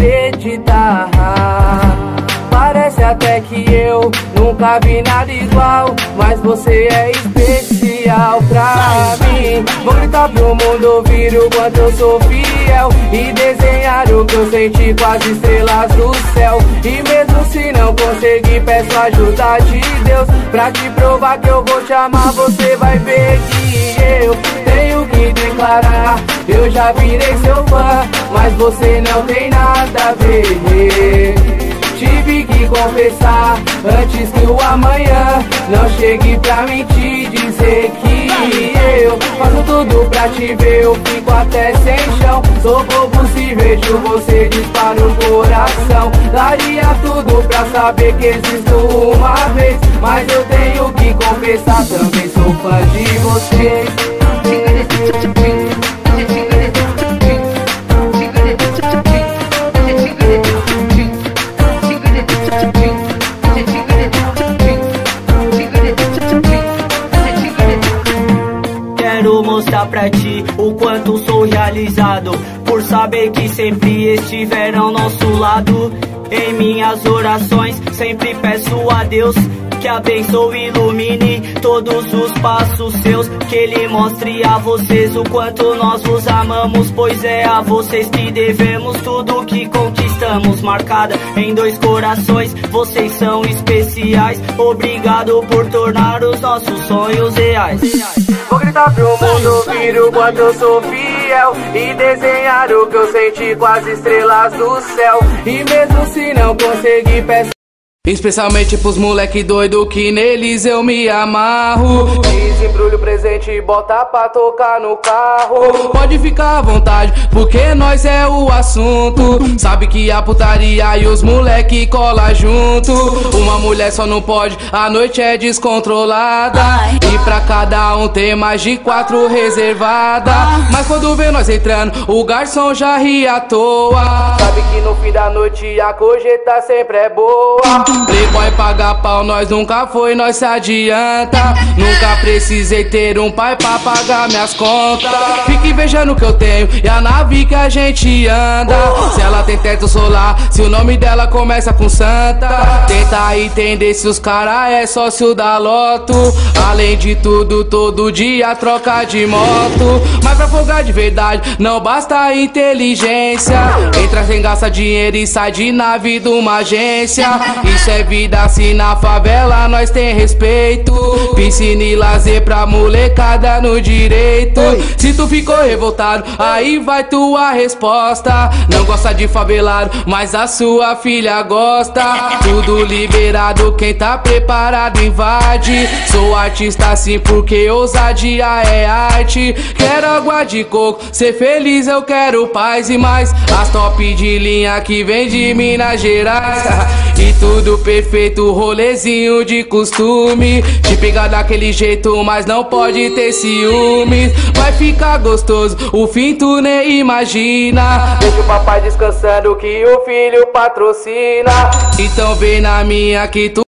acreditar. Parece até que eu nunca vi nada igual, mas você é especial pra mim. Vou gritar pro mundo ouvir o quanto eu sou fiel e desenhar o que eu senti com as estrelas do céu. E mesmo se não conseguir, peço ajuda de Deus pra te provar que eu vou te amar. Você vai ver que eu tenho que declarar, eu já virei seu fã, mas você não tem nada a ver. Tive que confessar antes que o amanhã não chegue pra mim te dizer que eu faço tudo pra te ver, eu fico até sem chão. Sou bobo se vejo você, dispara o coração. Daria tudo pra saber que existo uma vez, mas eu tenho que confessar, também sou fã de você. Quero mostrar pra ti o quanto sou realizado, por saber que sempre estiver ao nosso lado. Em minhas orações sempre peço a Deus que abençoe e ilumine todos os passos seus, que Ele mostre a vocês o quanto nós vos amamos, pois é a vocês que devemos tudo que conquistamos. Marcada em 2 corações, vocês são especiais. Obrigado por tornar os nossos sonhos reais. Vou gritar pro mundo ouvir o quanto eu sou fiel e desenhar o que eu senti com as estrelas do céu. E mesmo se não conseguir, peço especialmente pros moleque doido que neles eu me amarro. Desembrulho o presente e bota pra tocar no carro. Pode ficar à vontade, porque nós é o assunto. Sabe que a putaria e os moleque cola junto. Uma mulher só não pode, a noite é descontrolada. E pra cada um tem mais de 4 reservada. Mas quando vê nós entrando, o garçom já ri à toa. Sabe que no fim da noite a gorjeta sempre é boa. Playboy paga pau, nós nunca foi, nós se adianta. Nunca precisei ter um pai pra pagar minhas contas. Fique invejando o que eu tenho e a nave que a gente anda. Se ela tem teto solar, se o nome dela começa com Santa. Tenta entender se os cara é sócio da Loto. Além de tudo, todo dia troca de moto. Mas pra folgar de verdade, não basta a inteligência. Entra sem gasta dinheiro e sai de nave de uma agência. Isso é vida, assim na favela nós tem respeito. Piscina e lazer pra molecada no direito. Se tu ficou revoltado, aí vai tua resposta. Não gosta de favelado, mas a sua filha gosta. Tudo liberado, quem tá preparado invade. Sou artista assim porque ousadia é arte. Quero água de coco, ser feliz eu quero paz e mais. As top de linha que vem de Minas Gerais. E tudo perfeito, rolezinho de costume. Te pegar daquele jeito, mas não pode ter ciúmes. Vai ficar gostoso, o fim tu nem imagina. Deixa o papai descansando que o filho patrocina. Então vem na minha que tu